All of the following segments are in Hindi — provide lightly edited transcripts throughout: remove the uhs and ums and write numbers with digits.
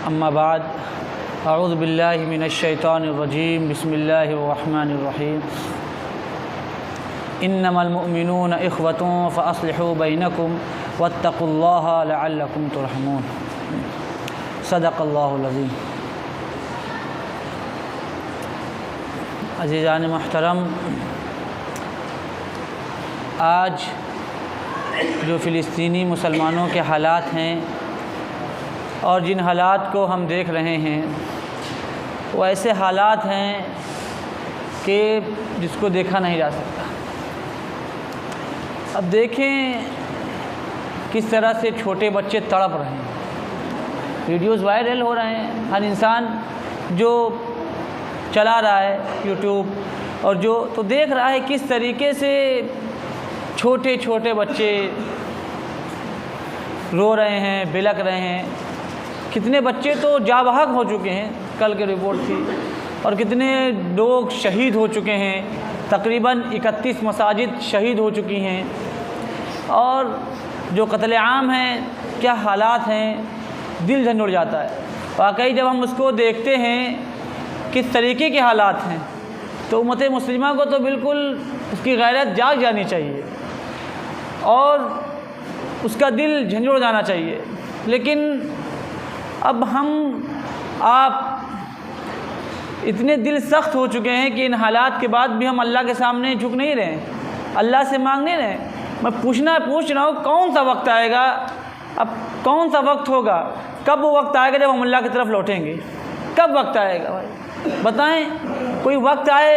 अम्मा बाद अऊज़ु बिल्लाहि मिनश्शैतानिर्रजीम बिस्मिल्लाहिर्रहमानिर्रहीम इन्नमल मुअमिनूना इख़्वतुन फ़अस्लिहू बैनकुम वत्तक़ुल्लाह लअल्लकुम तुरहमून। सदक़ल्लाहुल अज़ीम। अज़ीज़ान मुहतरम, आज जो फ़िलिस्तीनी मुसलमानों के हालात हैं और जिन हालात को हम देख रहे हैं वो ऐसे हालात हैं कि जिसको देखा नहीं जा सकता। अब देखें किस तरह से छोटे बच्चे तड़प रहे हैं, वीडियोस वायरल हो रहे हैं। हर इंसान जो चला रहा है यूट्यूब और जो तो देख रहा है किस तरीके से छोटे छोटे बच्चे रो रहे हैं, बिलख रहे हैं। कितने बच्चे तो जाबहक हो चुके हैं, कल की रिपोर्ट थी, और कितने लोग शहीद हो चुके हैं। तकरीबन 31 मसाजिद शहीद हो चुकी हैं। और जो कत्ले आम हैं, क्या हालात हैं, दिल झंझोड़ जाता है वाकई। जब हम उसको देखते हैं किस तरीके के हालात हैं तो उम्मत मुस्लिमा को तो बिल्कुल उसकी गैरत जाग जानी चाहिए और उसका दिल झंझोड़ जाना चाहिए। लेकिन अब आप इतने दिल सख्त हो चुके हैं कि इन हालात के बाद भी हम अल्लाह के सामने झुक नहीं रहे, अल्लाह से मांग नहीं रहे। मैं पूछ रहा हूँ कौन सा वक्त आएगा, अब कौन सा वक्त होगा, कब वो वक्त आएगा जब हम अल्लाह की तरफ लौटेंगे? कब वक्त आएगा भाई बताएं? कोई वक्त आए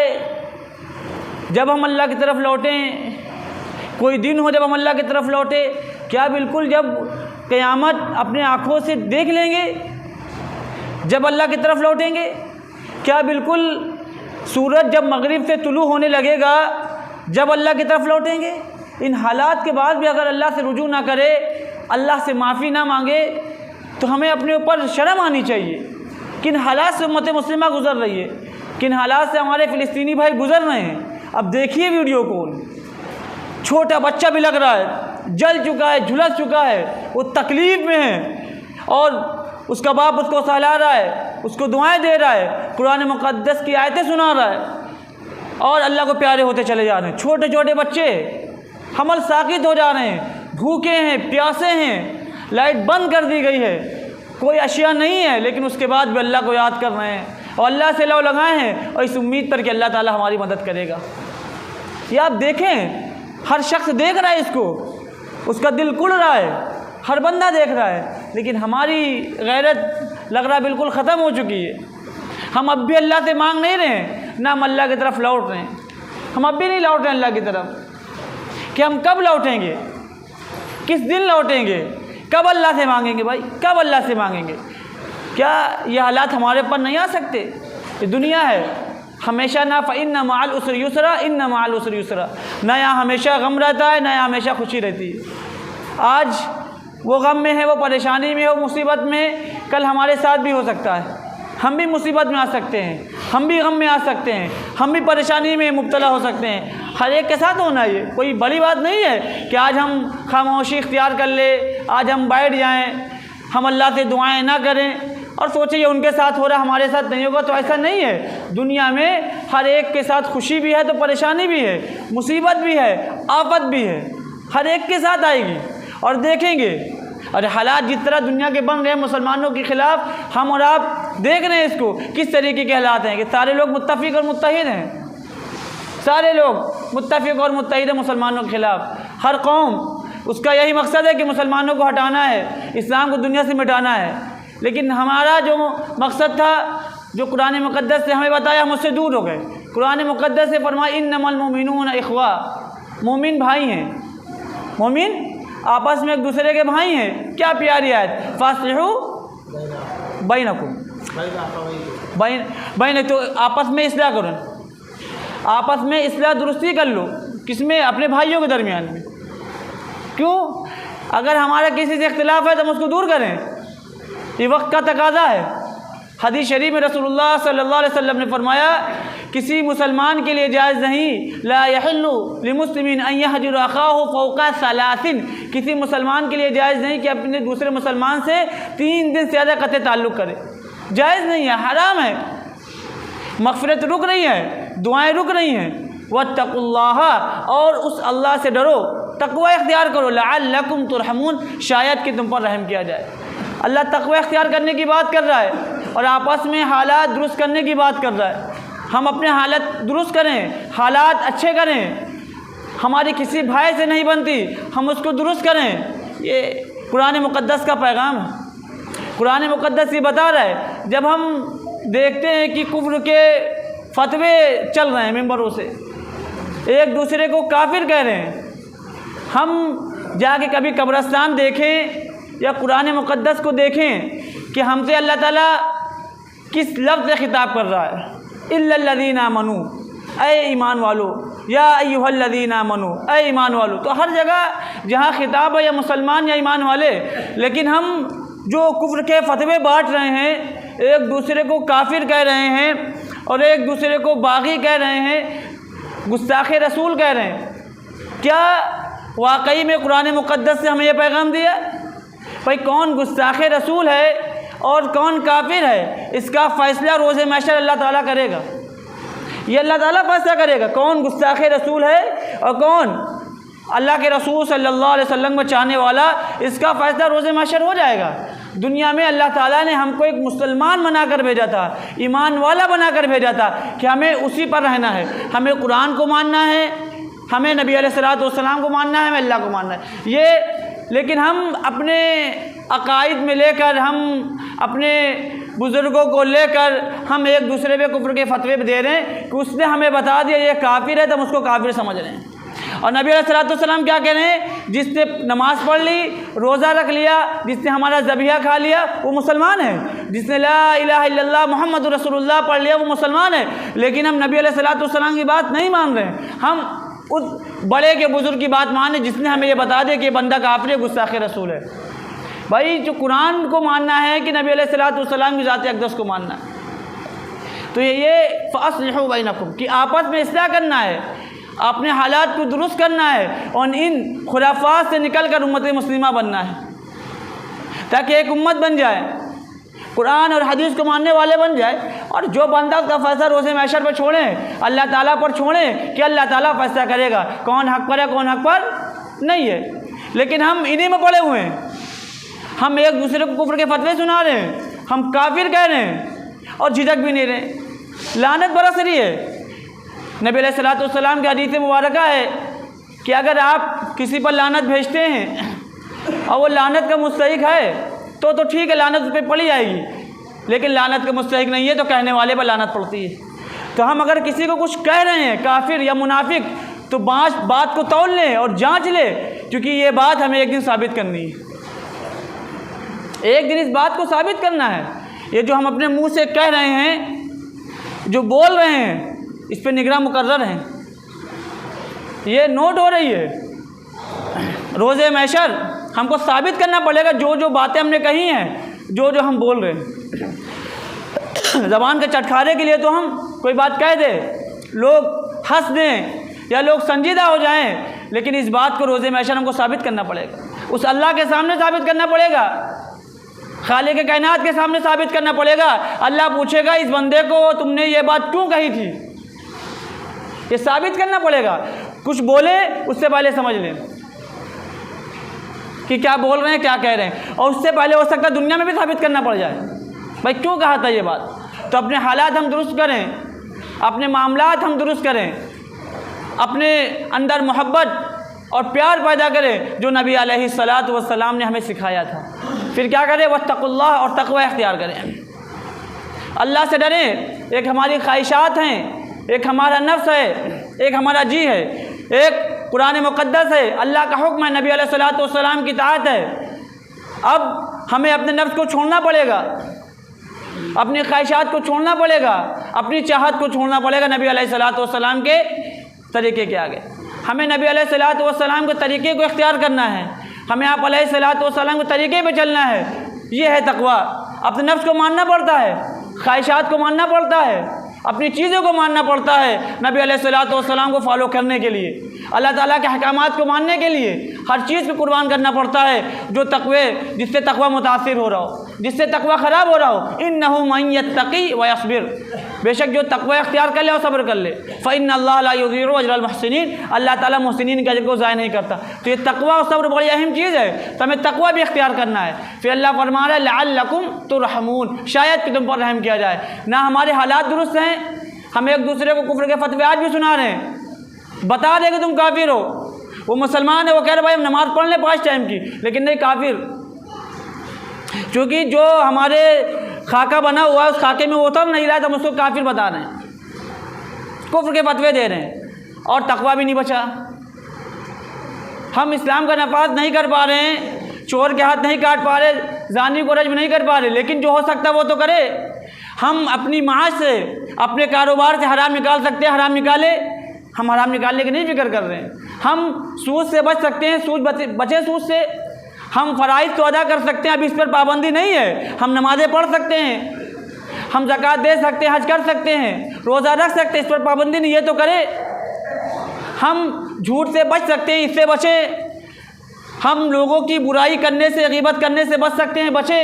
जब हम अल्लाह की तरफ लौटें, कोई दिन हो जब हम अल्लाह की तरफ लौटे। क्या बिल्कुल जब क़यामत अपने आँखों से देख लेंगे जब अल्लाह की तरफ लौटेंगे? क्या बिल्कुल सूरज जब मगरिब से तुलू होने लगेगा जब अल्लाह की तरफ लौटेंगे? इन हालात के बाद भी अगर अल्लाह से रुजू ना करे, अल्लाह से माफ़ी ना मांगे, तो हमें अपने ऊपर शर्म आनी चाहिए। किन हालात से उम्मत मुस्लिमा गुज़र रही है, किन हालात से हमारे फ़िलिस्तीनी भाई गुज़र रहे हैं। अब देखिए वीडियो को, छोटा बच्चा भी लग रहा है, जल चुका है, झुलस चुका है, वो तकलीफ़ में है और उसका बाप उसको सहला रहा है, उसको दुआएं दे रहा है, कुरान मुक़द्दस की आयतें सुना रहा है और अल्लाह को प्यारे होते चले जा रहे हैं। छोटे छोटे बच्चे हमल साकित हो जा रहे हैं, भूखे हैं, प्यासे हैं, लाइट बंद कर दी गई है, कोई अशिया नहीं है, लेकिन उसके बाद भी अल्लाह को याद कर रहे हैं और अल्लाह से लौ लगाए हैं और इस उम्मीद पर कि अल्लाह ताला हमारी मदद करेगा। ये आप देखें, हर शख्स देख रहा है इसको, उसका दिल कुड़ रहा है, हर बंदा देख रहा है, लेकिन हमारी गैरत लग रहा बिल्कुल ख़त्म हो चुकी है। हम अब भी अल्लाह से मांग नहीं रहे हैं, ना हम अल्लाह की तरफ लौट रहे हैं। हम अब भी नहीं लौट रहे हैं अल्लाह की तरफ कि हम कब लौटेंगे, किस दिन लौटेंगे, कब अल्लाह से मांगेंगे भाई, कब अल्लाह से मांगेंगे? क्या ये हालात हमारे पर नहीं आ सकते? ये दुनिया है, हमेशा ना फ़इन्न मअल उसरि युसरा इन्न मअल उसरि युसरा, ना यहाँ हमेशा गम रहता है, ना यहाँ हमेशा खुशी रहती है। आज वो गम में है, वो परेशानी में है, वो मुसीबत में, कल हमारे साथ भी हो सकता है। हम भी मुसीबत में आ सकते हैं, हम भी गम में आ सकते हैं, हम भी परेशानी में मुब्तला हो सकते हैं। हर एक के साथ होना, ये कोई बड़ी बात नहीं है कि आज हम खामोशी इख्तियार कर ले, आज हम बैठ जाएं, हम अल्लाह से दुआएं ना करें और सोचिए उनके साथ हो रहा हमारे साथ नहीं होगा। तो ऐसा नहीं है। दुनिया में हर एक के साथ खुशी भी है तो परेशानी भी है, मुसीबत भी है, आफत भी है, हर एक के साथ आएगी। और देखेंगे और हालात जिस तरह दुनिया के बन रहे हैं मुसलमानों के ख़िलाफ़, हम और आप देख रहे हैं इसको किस तरीके के हालात हैं कि सारे लोग मुत्तफ़िक़ और मुत्तहिद हैं, सारे लोग मुत्तफ़िक़ और मुत्तहिद हैं मुसलमानों के ख़िलाफ़। हर कौम उसका यही मकसद है कि मुसलमानों को हटाना है, इस्लाम को दुनिया से मिटाना है। लेकिन हमारा जो मकसद था, जो कुरान मुक़द्दस से हमें बताया, हम उससे दूर हो गए। कुरान मुक़द्दस से फरमाया इन्नमल मुमिनूना इख़्वा, मोमिन भाई हैं, मोमिन आपस में एक दूसरे के भाई हैं। क्या प्यारी आयत, फ़ास्लिहू बैनकुम, बैन तो आपस में इस्लाह करो, आपस में इस्लाह दुरुस्ती कर लो। किसमें? अपने भाइयों के दरमियान में। क्यों? अगर हमारा किसी से इख्तिलाफ है तो हम उसको दूर करें, ये वक्त का तकाज़ा है। हदीस शरीफ में रसूलुल्लाह सल्लल्लाहु अलैहि वसल्लम ने फरमाया किसी मुसलमान के लिए जायज़ नहीं, ला यहिल्लु लिमुस्लिमिन अन यहजुर अखाहु फौका सलासिन, किसी मुसलमान के लिए जायज़ नहीं कि अपने दूसरे मुसलमान से 3 दिन से ज़्यादा कतई ताल्लुक़ करे, जायज़ नहीं है, हराम है। मग़फ़िरत रुक रही है, दुआएं रुक रही हैं। वत्तक़ुल्लाह, और उस अल्लाह से डरो, तक़वा इख्तियार करो, लअल्लकुम तुरहमून, शायद कि तुम पर रहम किया जाए। अल्लाह तक़वा इख्तियार करने की बात कर रहा है और आपस में हालात दुरुस्त करने की बात कर रहा है। हम अपने हालत दुरुस्त करें, हालात अच्छे करें, हमारी किसी भाई से नहीं बनती, हम उसको दुरुस्त करें। ये कुरान मुक़द्दस का पैगाम है। कुरान मुक़द्दस ये बता रहा है, जब हम देखते हैं कि कुफ्र के फतवे चल रहे हैं मिंबरों से, एक दूसरे को काफिर कह रहे हैं, हम जाके कभी कब्रिस्तान देखें या कुरान मुक़द्दस को देखें कि हमसे अल्लाह ताला किस लफ्ज़ से खिताब कर रहा है, इल्लल्लज़ीना आमनू, ऐ ईमान वालो, या अय्युहल्लज़ीना आमनू, ऐ ईमान वालो। तो हर जगह जहाँ खिताब है या मुसलमान या ईमान वाले, लेकिन हम जो कुफ्र के फतवे बांट रहे हैं, एक दूसरे को काफिर कह रहे हैं और एक दूसरे को बागी कह रहे हैं, गुस्ताख़ रसूल कह रहे हैं। क्या वाकई में कुरान मुक़द्दस से हमें यह पैगाम दिया भाई कौन गुस्ताख़ रसूल है और कौन काफिर है? इसका फ़ैसला रोज़े महशर अल्लाह ताला करेगा। ये अल्लाह ताला फैसला करेगा कौन गुस्ताख़ रसूल है और कौन अल्लाह के रसूल सल्लल्लाहु अलैहि वसल्लम को चाहने वाला। इसका फ़ैसला रोज़े महशर हो जाएगा। दुनिया में अल्लाह ताला ने हमको एक मुसलमान बनाकर भेजा था, ईमान वाला बनाकर भेजा था कि हमें उसी पर रहना है, हमें कुरान को मानना है, हमें नबी अलैहिस्सलातु वस्सलाम को मानना है, हमें अल्लाह को मानना है। ये लेकिन हम अपने अकाइद में लेकर, हम अपने बुज़ुर्गों को लेकर हम एक दूसरे पे कुफ्र के फतवे दे रहे हैं कि उसने हमें बता दिया ये काफिर है तो हम उसको काफिर समझ रहे हैं। और नबी अलैहिस्सलातु वस्सलाम क्या कह रहे हैं? जिसने नमाज़ पढ़ ली, रोज़ा रख लिया, जिसने हमारा ज़बिया खा लिया वो मुसलमान है। जिसने ला इलाहा इल्लल्लाह मुहम्मदुर रसूलुल्लाह पढ़ लिया वो मुसलमान है। लेकिन हम नबी अलैहिस्सलातु वस्सलाम की बात नहीं मान रहे हैं, हम उस बड़े के बुज़ुर्ग की बात माने जिसने हमें ये बता दिया कि बंदा काफिर है, गुस्ताख़ रसूल है। भाई जो कुरान को मानना है कि नबी अलैहिस्सलातु वस्सलाम की ज़ात अक़दस को मानना है, तो ये फ़अस्लिहू बैनकुम कि आपस में इस्लाह करना है, अपने हालात को दुरुस्त करना है और इन खुराफात से निकल कर उम्मत मुस्लिमा बनना है, ताकि एक उम्मत बन जाए, कुरान और हदीस को मानने वाले बन जाए। और जो बंदा उसका फैसला रोज़े महशर पर छोड़ें, अल्लाह ताला पर छोड़ें कि अल्लाह ताला फैसला करेगा कौन हक पर है कौन हक पर नहीं है। लेकिन हम इन्हीं में पड़े हुए हैं, हम एक दूसरे को कुफ्र के फतवे सुना रहे हैं, हम काफिर कह रहे हैं और झिझक भी नहीं रहे। लानत बरस रही है। नबी अलैहिस्सलातु वस्सलाम की हदीस मुबारका है कि अगर आप किसी पर लानत भेजते हैं और वो लानत का मुस्तहिक है तो ठीक है, लानत उस पर पड़ी जाएगी, लेकिन लानत का मुस्तहिक नहीं है तो कहने वाले पर लानत पड़ती है। तो हम अगर किसी को कुछ कह रहे हैं काफिर या मुनाफिक, तो बात को तौल लें और जांच लें, क्योंकि ये बात हमें एक दिन साबित करनी है, एक दिन इस बात को साबित करना है। ये जो हम अपने मुंह से कह रहे हैं, जो बोल रहे हैं, इस पर निगरान मुकर्रर है, ये नोट हो रही है। रोज़े महशर हमको साबित करना पड़ेगा जो जो बातें हमने कही हैं, जो जो हम बोल रहे हैं। ज़बान के चटखारे के लिए तो हम कोई बात कह दे, लोग हंस दें या लोग संजीदा हो जाएं, लेकिन इस बात को रोज़े महशर हमको साबित करना पड़ेगा, उस अल्लाह के सामने साबित करना पड़ेगा, खालिक के कायनात के सामने साबित करना पड़ेगा। अल्लाह पूछेगा इस बंदे को तुमने ये बात क्यों कही थी, ये साबित करना पड़ेगा। कुछ बोले उससे पहले समझ लें कि क्या बोल रहे हैं, क्या कह रहे हैं, और उससे पहले हो सकता है दुनिया में भी साबित करना पड़ जाए भाई क्यों कहा था ये बात। तो अपने हालात हम दुरुस्त करें, अपने मामलात हम दुरुस्त करें, अपने अंदर मोहब्बत और प्यार पैदा करें जो नबी अलैहिस्सलातु वस्सलाम ने हमें सिखाया था। फिर क्या करें? वत्तकुल्लाह, और तक़वा इख्तियार करें, अल्लाह से डरें। एक हमारी ख्वाहिशात हैं, एक हमारा नफ्स है, एक हमारा जी है, एक कुरान मुक़द्दस है, अल्लाह का हुक्म है, नबी अलैहिस्सलातु वस्सलाम की इताअत है। अब हमें अपने नफ्स को छोड़ना पड़ेगा, अपनी ख्वाहिशात को छोड़ना पड़ेगा, अपनी चाहत को छोड़ना पड़ेगा नबी अलैहिस्सलातु वस्सलाम के तरीके के आगे। हमें नबी अलैहिस्सलातु वस्सलाम के तरीके को इख्तियार करना है, हमें आप अलैहिस्सलातु वस्सलाम के तरीके पे चलना है। ये है तक़वा। अपने नफ्स को मानना पड़ता है, ख्वाहिशात को मानना पड़ता है, अपनी चीज़ों को मानना पड़ता है नबी अलैहिस्सलातु वस्सलाम को फॉलो करने के लिए, अल्लाह ताला के अहकामात को मानने के लिए हर चीज़ को कुर्बान करना पड़ता है जो तकवे, जिससे तकवा मुतासिर हो रहा हो, जिससे तकवा ख़राब हो रहा हो। इन्नहु मन यत्तकी व यस्बिर, बेशक जो तकवा इख्तियार कर ले और सब्र कर ले, फ़इन्नल्लाह ला युज़ीउ अजरल मुहसिनीन, अल्लाह ताला मुहसिनीन के अजर को ज़ाय नहीं करता। तो ये तकवा और सब्र बड़ी अहम चीज़ है, तो हमें तकवा भी इख्तियार करना है। फिर अल्लाह फरमा रहा है लअल्लकुम तुरहमून, शायद कि तुम पर रहम किया जाए। ना हमारे हालात दुरुस्त हैं, हम एक दूसरे को कुफ्र के फतवे आज भी सुना रहे हैं, बता दें कि तुम काफिर हो। वो मुसलमान है, वो कह रहे भाई हम नमाज़ पढ़ लें 5 टाइम की, लेकिन नहीं, काफिर। क्योंकि जो हमारे खाका बना हुआ है उस खाके में वो उतर नहीं रहा है, तो हम उसको काफिर बता रहे हैं, कुफ्र के फतवे दे रहे हैं, और तकवा भी नहीं बचा। हम इस्लाम का नफाज नहीं कर पा रहे हैं, चोर के हाथ नहीं काट पा रहे, जानी को रज्म नहीं कर पा रहे, लेकिन जो हो सकता है वो तो करे। हम अपनी माश से, अपने कारोबार से हराम निकाल सकते हैं, हराम निकाले। हम हराम निकालने की नहीं फिक्र कर रहे हैं। हम सूद से बच सकते हैं, सूद बचे सूद से। हम फ़राइज़ तो अदा कर सकते हैं, अभी इस पर पाबंदी नहीं है। हम नमाज़ें पढ़ सकते हैं, हम ज़कात दे सकते हैं, हज कर सकते हैं, रोज़ा रख सकते हैं, इस पर पाबंदी नहीं है तो करे। हम झूठ से बच सकते हैं, इससे बचें। हम लोगों की बुराई करने से, ग़ीबत करने से बच सकते हैं, बचें।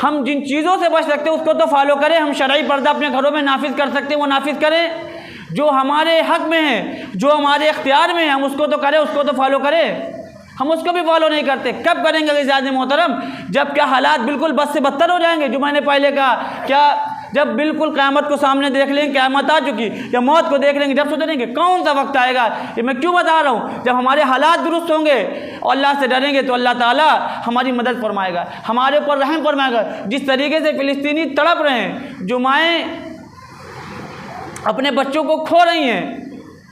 हम जिन चीज़ों से बच सकते हैं उसको तो फॉलो करें। हम शरई पर्दा अपने घरों में नाफिज कर सकते हैं, वो नाफिज करें। जो हमारे हक़ में है, जो हमारे इख्तियार में है, हम उसको तो करें, उसको तो फॉलो करें। हम उसको भी फॉलो नहीं करते। कब करेंगे ज़ियादे मोहतरम? जब क्या हालात बिल्कुल बद से बदतर हो जाएंगे। जो मैंने पहले कहा, क्या जब बिल्कुल क़यामत को सामने देख लेंगे, क़यामत आ चुकी, या मौत को देख लेंगे, जब सोचेंगे कौन सा वक्त आएगा। ये मैं क्यों बता रहा हूँ? जब हमारे हालात दुरुस्त होंगे और अल्लाह से डरेंगे तो अल्लाह ताला हमारी मदद फरमाएगा, हमारे ऊपर रहम फरमाएगा। जिस तरीके से फ़िलिस्तीनी तड़प रहे हैं, जो माएँ अपने बच्चों को खो रही हैं,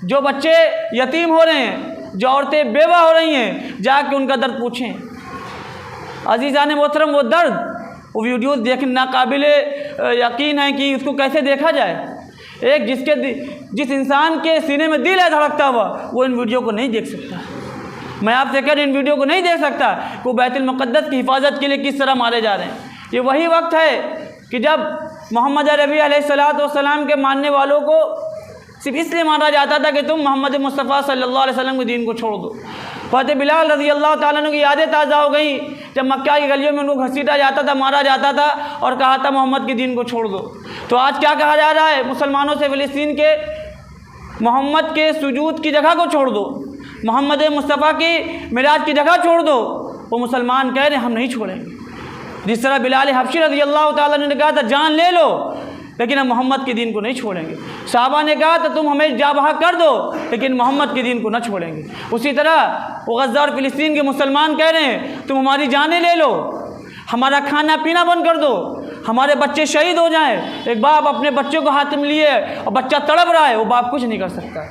जो बच्चे यतीम हो रहे हैं, जो औरतें बेवा हो रही हैं, जाके उनका दर्द पूछें। अजीज़ान मोहतरम, वो दर्द, वो वीडियो देखना काबिल यकीन है कि उसको कैसे देखा जाए। एक जिस इंसान के सीने में दिल है धड़कता हुआ, वो इन वीडियो को नहीं देख सकता। मैं आपसे कह रहा हूँ, इन वीडियो को नहीं देख सकता कि वो बैतुल मुक़द्दस की हिफाजत के लिए किस तरह मारे जा रहे हैं। ये वही वक्त है कि जब मोहम्मद अरबी अलैहिस्सलातु वस्सलाम के मानने वालों को सिर्फ इसलिए मारा जाता था कि तुम मोहम्मद मुस्तफ़ा सल्लल्लाहु अलैहि वसल्लम के दीन को छोड़ दो। फ़ातिह बिलाल रज़ी अल्लाह ताला अन्हु की यादें ताज़ा हो गई जब मक्का की गलियों में उनको घसीटा जाता था, मारा जाता था और कहा था मोहम्मद के दीन को छोड़ दो। तो आज क्या कहा जा रहा है मुसलमानों से? फ़िलिस्तीन के मोहम्मद के सुजूद की जगह को छोड़ दो, मोहम्मद मुस्तफ़ा की मिराज की जगह छोड़ दो। वो मुसलमान कह रहे हैं हम नहीं छोड़ेंगे। जिस तरह बिलाल हबशी रज़ी अल्लाह ताला अन्हु ने कहा था जान ले लो, लेकिन हम मोहम्मद के दीन को नहीं छोड़ेंगे। सहाबा ने कहा तो तुम हमें जा बहा कर दो, लेकिन मोहम्मद के दीन को न छोड़ेंगे। उसी तरह वो गज़ा और फ़िलिस्तीन के मुसलमान कह रहे हैं तुम हमारी जानें ले लो, हमारा खाना पीना बंद कर दो, हमारे बच्चे शहीद हो जाएं। एक बाप अपने बच्चों को हाथ में लिए और बच्चा तड़प रहा है, वो बाप कुछ नहीं कर सकता।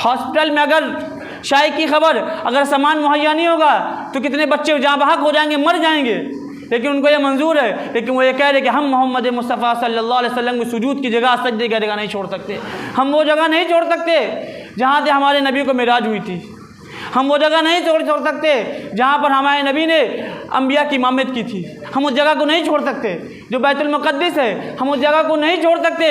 हॉस्पिटल में अगर शाही की खबर, अगर सामान मुहैया नहीं होगा तो कितने बच्चे जहाँ बहक हो जाएंगे, मर जाएंगे, लेकिन उनको ये मंजूर है। लेकिन वो ये कह रहे कि हम मोहम्मद मुस्तफ़ा सल्लल्लाहु अलैहि वसल्लम की सुजूद की जगह, सजदे की जगह नहीं छोड़ सकते। हम वो जगह नहीं छोड़ सकते जहाँ से हमारे नबी को मिराज हुई थी। हम वो जगह नहीं छोड़ सकते जहाँ पर हमारे नबी ने अम्बिया की इमामत की थी। हम उस जगह को नहीं छोड़ सकते जो बैतुल मुक़द्दिस है। हम उस जगह को नहीं छोड़ सकते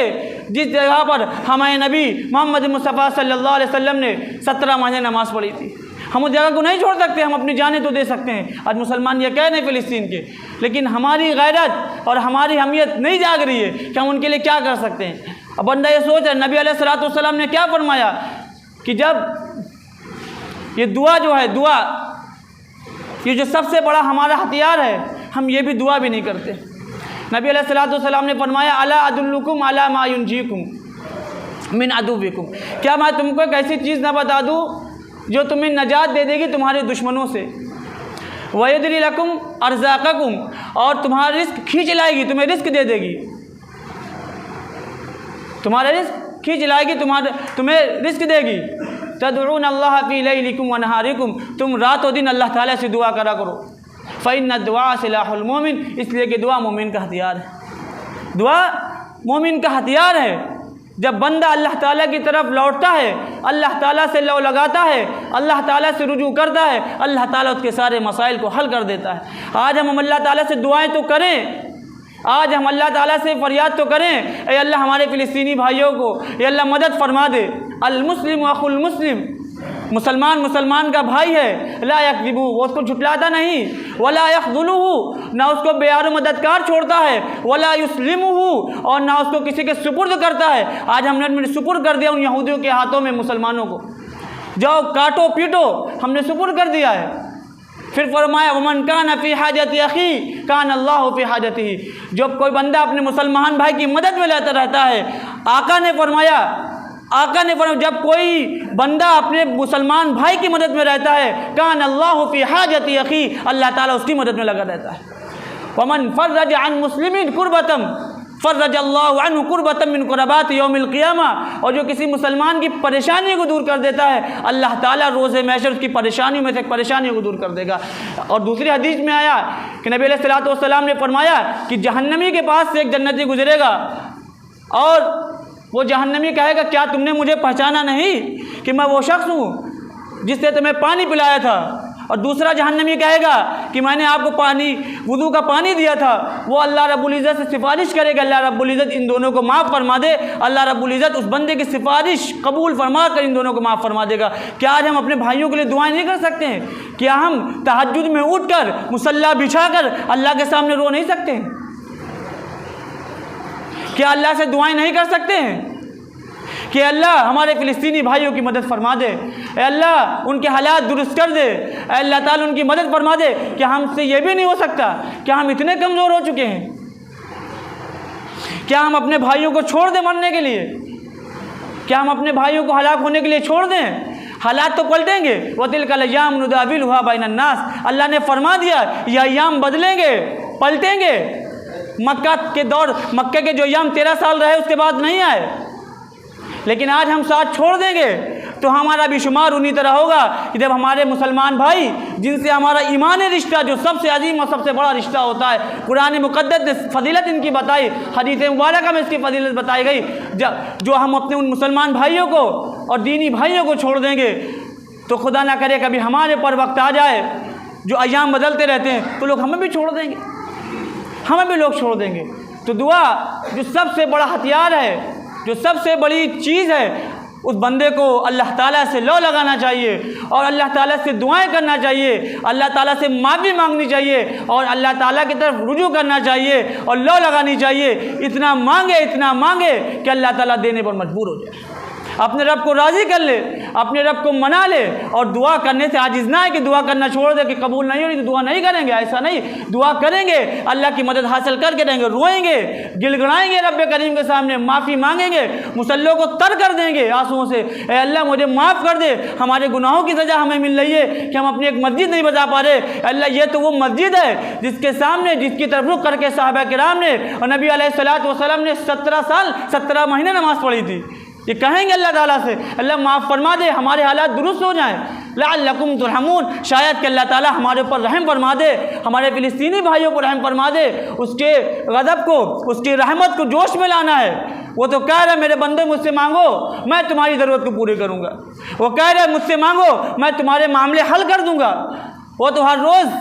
जिस जगह पर हमारे नबी मोहम्मद मुस्तफ़ा सल्लल्लाहु अलैहि वसल्लम ने 17 महीने नमाज़ पढ़ी थी। हम उस जगह को नहीं छोड़ सकते। हम अपनी जानें तो दे सकते हैं। आज मुसलमान ये कह रहे हैं फ़िलिस्तीन के, लेकिन हमारी गैरत और हमारी हमियत नहीं जाग रही है कि हम उनके लिए क्या कर सकते हैं। अब बंदा ये सोच है नबी अलैहिस्सलातु वस्सलाम ने क्या फरमाया कि जब ये दुआ जो है, दुआ ये जो सबसे बड़ा हमारा हथियार है, हम ये भी दुआ भी नहीं करते। नबी अलैहिस्सलातु वस्सलाम ने फरमाया अला अदुल्लुकुम अला मा युनजीकुम मिन अदुव्विकुम, क्या मैं तुमको एक ऐसी चीज़ ना बता दूँ जो तुम्हें नजात दे देगी तुम्हारे दुश्मनों से। वयदरी लकुम अर्ज़ाक़कुम, और तुम्हारा रिस्क खींच लाएगी, तुम्हें रिस्क दे देगी। तुम्हारा रिस्क खींच लाएगी, तुम्हें रिस्क देगी। तदउन अल्लाह फ़ी लैलिकुम व नहारिकुम, तुम रात और दिन अल्लाह ताला से दुआ करा करो। फ़इन्न दुआ सिलाहुल मोमिन, इसलिए कि दुआ मोमिन का हथियार है। दुआ मोमिन का हथियार है। जब बंदा अल्लाह ताला की तरफ लौटता है, अल्लाह ताला से लौ लगाता है, अल्लाह ताला से रुजू करता है, अल्लाह ताला उसके सारे मसाइल को हल कर देता है। आज हम अल्लाह ताला से दुआएं तो करें, आज हम अल्लाह ताला से फरियाद तो करें, ए अल्लाह हमारे फ़िलिस्तीनी भाइयों को ए अल्लाह मदद फरमा दे। अल मुस्लिम अखुल मुस्लिम, मुसलमान मुसलमान का भाई है। ला यकज़िबू, वो उसको झुटलाता नहीं। वला यख़ज़ुलुहु, ना उसको बेयार मददगार छोड़ता है। वला युस्लिमुहु, और ना उसको किसी के सुपुर्द करता है। आज हमने सुपुर्द कर दिया उन यहूदियों के हाथों में मुसलमानों को, जाओ काटो पीटो, हमने सुपुर्द कर दिया है। फिर फरमाया वमन कान फ़ी हाजति अखी कान अल्लाहु फ़ी हाजतिही, जब कोई बंदा अपने मुसलमान भाई की मदद में लेता रहता है, आका ने फरमाया जब कोई बंदा अपने मुसलमान भाई की मदद में रहता है, कान अल्लाहु फ़ी हाजति अखी, अल्लाह ताला उसकी मदद में लगा रहता है। वमन फर्रज अन मुस्लिमिन कुर्बतम फर्रज अल्लाहु अन्हु कुर्बतम मिन कुरबात यौमिल क़ियामा, और जो किसी मुसलमान की परेशानी को दूर कर देता है, अल्लाह ताला रोज़े महशर उसकी परेशानियों में से परेशानियों को दूर कर देगा। और दूसरी हदीस में आया कि नबी अलैहिस्सलातु वस्सलाम ने फरमाया कि जहन्नमी के पास से एक जन्नती गुजरेगा और वो जहन्नमी कहेगा क्या तुमने मुझे पहचाना नहीं कि मैं वो शख्स हूँ जिससे तुम्हें पानी पिलाया था। और दूसरा जहन्नमी कहेगा कि मैंने आपको पानी वुज़ू का पानी दिया था। वो अल्लाह रब्बुल इज़्ज़त से सिफारिश करेगा, अल्लाह रब्बुल इज़्ज़त इन दोनों को माफ़ फरमा दे। अल्लाह रब्बुल इज़्ज़त उस बंदे की सिफारिश कबूल फरमा कर इन दोनों को माफ़ फरमा देगा। क्या आज हम अपने भाइयों के लिए दुआएं नहीं कर सकते हैं? क्या हम तहज्जुद में उठकर मुसल्ला बिछाकर अल्लाह के सामने रो नहीं सकते हैं? क्या अल्लाह से दुआएं नहीं कर सकते हैं कि अल्लाह हमारे फ़िलिस्तीनी भाइयों की मदद फरमा दे, अल्लाह उनके हालात दुरुस्त कर दे, अल्लाह ताला उनकी मदद फरमा दे? क्या हमसे ये भी नहीं हो सकता? क्या हम इतने कमज़ोर हो चुके हैं? क्या हम अपने भाइयों को छोड़ दें मरने के लिए? क्या हम अपने भाइयों को हलाक होने के लिए छोड़ दें? हालात तो पलटेंगे। वतिलकल अय्याम नुदाविलुहा बैनन नास, अल्लाह ने फरमा दिया ये अय्याम बदलेंगे, पलटेंगे। मक्के के जो अय्याम 13 साल रहे उसके बाद नहीं आए, लेकिन आज हम साथ छोड़ देंगे तो हमारा भी शुमार उन्हीं तरह होगा कि जब हमारे मुसलमान भाई जिनसे हमारा ईमानी रिश्ता जो सबसे अजीम और सबसे बड़ा रिश्ता होता है, कुरान मुक़द्दस ने फजीलत इनकी बताई, हदीस मुबारका में इसकी फजीलत बताई गई। जो हम अपने उन मुसलमान भाइयों को और दीनी भाइयों को छोड़ देंगे तो खुदा ना करे कभी हमारे पर वक्त आ जाए जो अय्याम बदलते रहते हैं तो लोग हमें भी छोड़ देंगे, हमें भी लोग छोड़ देंगे। तो दुआ जो सबसे बड़ा हथियार है, जो सबसे बड़ी चीज़ है, उस बंदे को अल्लाह ताला से लौ लगाना चाहिए और अल्लाह ताला से दुआएं करना चाहिए, अल्लाह ताला से माफ़ी मांगनी चाहिए और अल्लाह ताला की तरफ रुजू करना चाहिए और लौ लगानी चाहिए। इतना मांगे कि अल्लाह ताला देने पर मजबूर हो जाए, अपने रब को राज़ी कर ले, अपने रब को मना ले। और दुआ करने से आजिज़ ना है कि दुआ करना छोड़ दे कि कबूल नहीं हो रही तो दुआ नहीं करेंगे, ऐसा नहीं। दुआ करेंगे, अल्लाह की मदद हासिल करके रहेंगे, रोएंगे, गिड़गिड़ाएंगे रब करीम के सामने, माफ़ी मांगेंगे, मुसल्लों को तर कर देंगे आंसुओं से, ए अल्लाह मुझे माफ़ कर दे, हमारे गुनाहों की सज़ा हमें मिल रही है कि हम अपनी एक मस्जिद नहीं बचा पा रहे। अल्लाह ये तो वो मस्जिद है जिसके सामने, जिसकी तरफ रुख करके सहाबा किराम ने और नबी अलैहिस्सलातु वस्सलाम ने 17 साल 17 महीने नमाज़ पढ़ी थी। ये कहेंगे अल्लाह ताला से अल्लाह माफ़ फरमा दे, हमारे हालात दुरुस्त हो जाएं, लअल्लकुम तुरहमून, शायद कि अल्लाह ताला हमारे ऊपर रहम फरमा दे, हमारे फ़िलिस्तीनी भाइयों पर रहम फरमा दे। उसके गज़ब को, उसकी रहमत को जोश में लाना है। वो तो कह रहे मेरे बंदे मुझसे मांगो मैं तुम्हारी ज़रूरत को पूरी करूँगा, वो कह रहे मुझसे मांगो मैं तुम्हारे मामले हल कर दूँगा। वो तो हर रोज़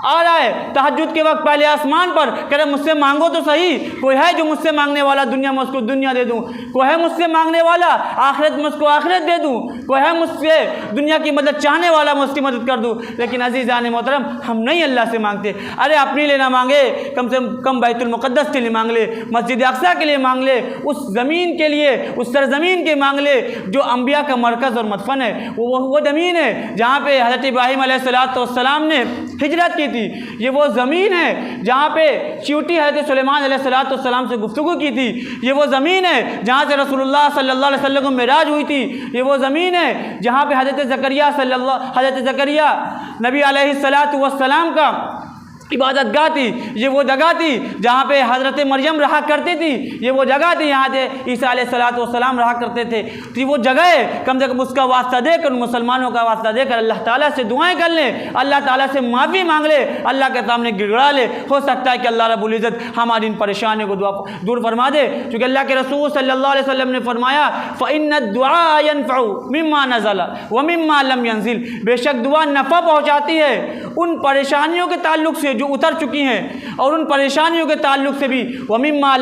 आ रहा है तहज्जुद के वक्त पहले आसमान पर, कह रहे मुझसे मांगो तो सही, कोई है जो मुझसे मांगने वाला, दुनिया में उसको दुनिया दे दूं, कोई है मुझसे मांगने वाला आखिरत में उसको आखिरत दे दूं, कोई है मुझसे दुनिया की मदद चाहने वाला मैं उसकी मदद कर दूं। लेकिन अज़ीज़ान मोहतरम हम नहीं अल्लाह से मांगते। अरे अपने लिए ना मांगे, कम से कम बैतुल मुक़द्दस के लिए मांग ले, मस्जिद अक़सा के लिए मांग ले, उस ज़मीन के लिए, उस सरज़मीन के मांग ले जो अम्बिया का मरकज़ और मदफन है। वो ज़मीन है जहाँ पर हज़रत इब्राहीम अलैहिस्सलाम ने हिजरत की थी, ये वो ज़मीन है जहाँ पे चींटी हज़रत सुलेमान अलैहिस्सलाम से गुफ्तगू की थी, ये वो ज़मीन है जहाँ से रसूलुल्लाह सल्लल्लाहु अलैहि वसल्लम को मेराज हुई थी, ये वो ज़मीन है जहाँ पे हज़रत ज़करिया नबी अलैहिस्सलातु वस्सलाम का इबादत गाह थी, ये वो जगह थी जहाँ पे हज़रत मरियम रहा करती थी, ये वो जगह थी यहाँ से ईसा अलैहिस्सलातु वस्सलाम रहा करते थे। तो वो जगह है, कम से कम उसका वास्ता देकर, मुसलमानों का वास्ता देकर अल्लाह ताला से दुआएं कर लें, अल्लाह ताला से माफ़ी मांग ले, अल्लाह के सामने गिड़गड़ा ले। हो सकता है कि अल्लाह रब्बुल इज़्ज़त हमारी इन परेशानियों को दूर फरमा दे, क्योंकि अल्लाह के रसूल सल्लल्लाहु अलैहि वसल्लम ने फरमाया फ़इन्न दुआ यनफ़उ मिम्मा नज़ला व मिम्मा लम यंज़िल, बेशक दुआ नफ़ा पहुँचाती है उन परेशानियों के ताल्लुक़ से जो उतर चुकी हैं, और उन परेशानियों के ताल्लुक़ से भी वमिम्मा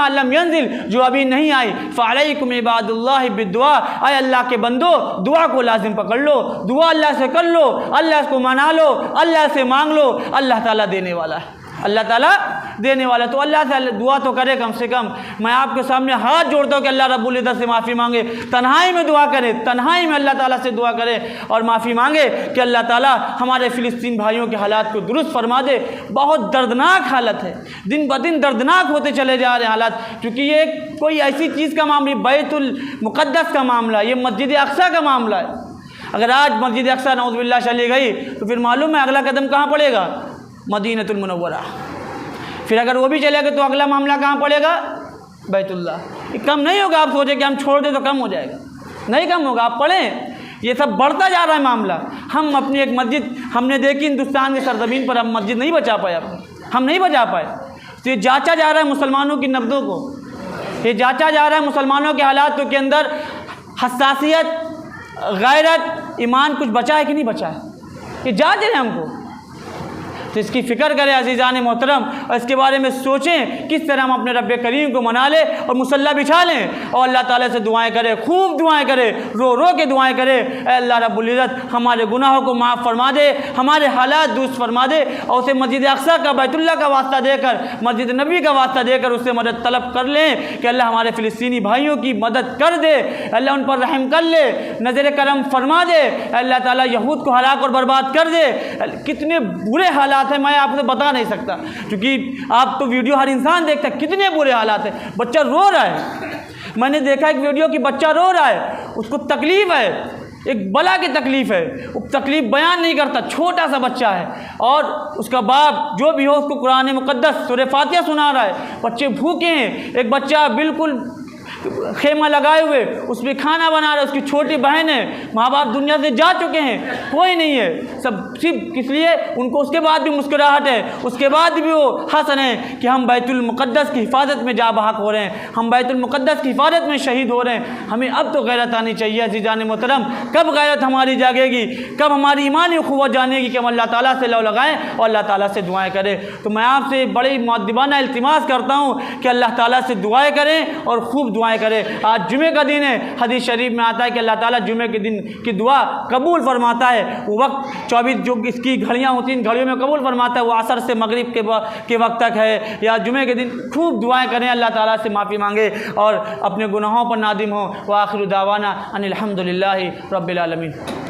लम यंजिल, जो अभी नहीं आई, फ़अलैकुम इबादुल्लाहि बिद्दुआ, आए अल्लाह के बंदो दुआ को लाजिम पकड़ लो, दुआ अल्लाह से कर लो, अल्लाह को मना लो, अल्लाह से मांग लो, अल्लाह ताला देने वाला है, अल्लाह ताला देने वाला। तो अल्लाह से दुआ तो करे कम से कम। मैं आपके सामने हाथ जोड़ता हूँ कि अल्लाह रब्बुल इज़्ज़त से माफ़ी मांगे, तन्हाई में दुआ करें, तन्हाई में अल्लाह ताला से दुआ करें और माफ़ी मांगे कि अल्लाह ताला हमारे फ़िलिस्तीन भाइयों के हालात को दुरुस्त फरमा दे। बहुत दर्दनाक हालत है, दिन ब दिन दर्दनाक होते चले जा रहे हैं हालात, क्योंकि ये कोई ऐसी चीज़ का मामला, बैतुल मुक़द्दस का मामला, ये मस्जिद अक़सा का मामला है। अगर आज मस्जिद अक़सा नऊज़ुबिल्लाह चली गई तो फिर मालूम है अगला कदम कहाँ पड़ेगा? मदीनतुल मुनव्वरा। फिर अगर वो भी चलेगा तो अगला मामला कहाँ पड़ेगा? बैतुल्लाह। ये कम नहीं होगा, आप सोचें कि हम छोड़ दें तो कम हो जाएगा, नहीं कम होगा, आप पढ़ें, ये सब बढ़ता जा रहा है मामला। हम अपनी एक मस्जिद हमने देखी हिंदुस्तान की सरजमीन पर, हम मस्जिद नहीं बचा पाए, हम नहीं बचा पाए। तो ये जांचा जा रहा है मुसलमानों की नब्ज़ों को, ये जांचा जा रहा है मुसलमानों के हालातों के अंदर हसासियत, गैरत, ईमान कुछ बचा है कि नहीं बचा है, ये जांच रहे हैं हमको। तो इसकी फ़िक्र करें अज़ीज़ान मोहतरम, और इसके बारे में सोचें किस तरह हम अपने रब्ब करीम को मना लें और मुसल्ला बिछा लें और अल्लाह ताला से दुआएं करें, खूब दुआएं करें, रो रो के दुआएं करें। अल्लाह रब्बुल इज़्ज़त हमारे गुनाहों को माफ़ फरमा दे, हमारे हालात दुरुस्त फरमा दे, और उसे मस्जिद अक़सा का, बैतुल्लाह का वास्ता देकर, मस्जिद नबी का वास्ता देकर उससे मदद तलब कर लें कि अल्लाह हमारे फ़िलिस्तीनी भाइयों की मदद कर दे, अल्लाह उन पर रहम कर ले, नज़र करम फरमा दे, अल्लाह ताला यहूद को हलाक और बर्बाद कर दे। कितने बुरे हालात है, मैं आपसे बता नहीं सकता, क्योंकि आप तो वीडियो हर इंसान देखता है, कितने बुरे हालात है। बच्चा रो रहा है, मैंने देखा एक वीडियो कि बच्चा रो रहा है, उसको तकलीफ़ है, एक बला की तकलीफ़ है, वो तकलीफ़ बयान नहीं करता, छोटा सा बच्चा है, और उसका बाप जो भी हो उसको कुरान मुक़द्दस सूरह फातिहा सुना रहा है। बच्चे भूखे हैं, एक बच्चा बिल्कुल खेमा लगाए हुए उसमें खाना बना रहा है, उसकी छोटी बहन है, माँ बाप दुनिया से जा चुके हैं, कोई नहीं है, सब सिर्फ किस लिए उनको उसके बाद भी मुस्कुराहट है, उसके बाद भी वो हंस रहे हैं कि हम बैतुल मुक़द्दस की हिफाजत में जा बहक हो रहे हैं, हम बैतुल मुक़द्दस की हिफाजत में शहीद हो रहे हैं। हमें अब तो गैरत आनी चाहिए अज़ीज़ान मोहतरम। कब गैरत हमारी जागेगी, कब हमारी ईमानी क़ुव्वत जानेगी कि हम अल्लाह ताला से लौ लगाएँ और अल्लाह ताला से दुआएँ करें। तो मैं आपसे बड़ी मुअद्दिबाना इल्तिमास करता हूँ कि अल्लाह ताला से दुआएँ करें और खूब दुआएँ करें। आज जुमे का दिन है, हदीस शरीफ में आता है कि अल्लाह ताला जुमे के दिन की दुआ कबूल फरमाता है। वो वक्त 24 जो इसकी घड़ियाँ होती हैं, इन घड़ियों में कबूल फरमाता है, वो असर से मगरिब के वक्त तक है। या जुमे के दिन खूब दुआएं करें, अल्लाह ताला से माफ़ी मांगे और अपने गुनाहों पर नादिम हो। व आखिरु दावाना अनिल हम्दुलिल्लाहि रब्बिल आलमीन।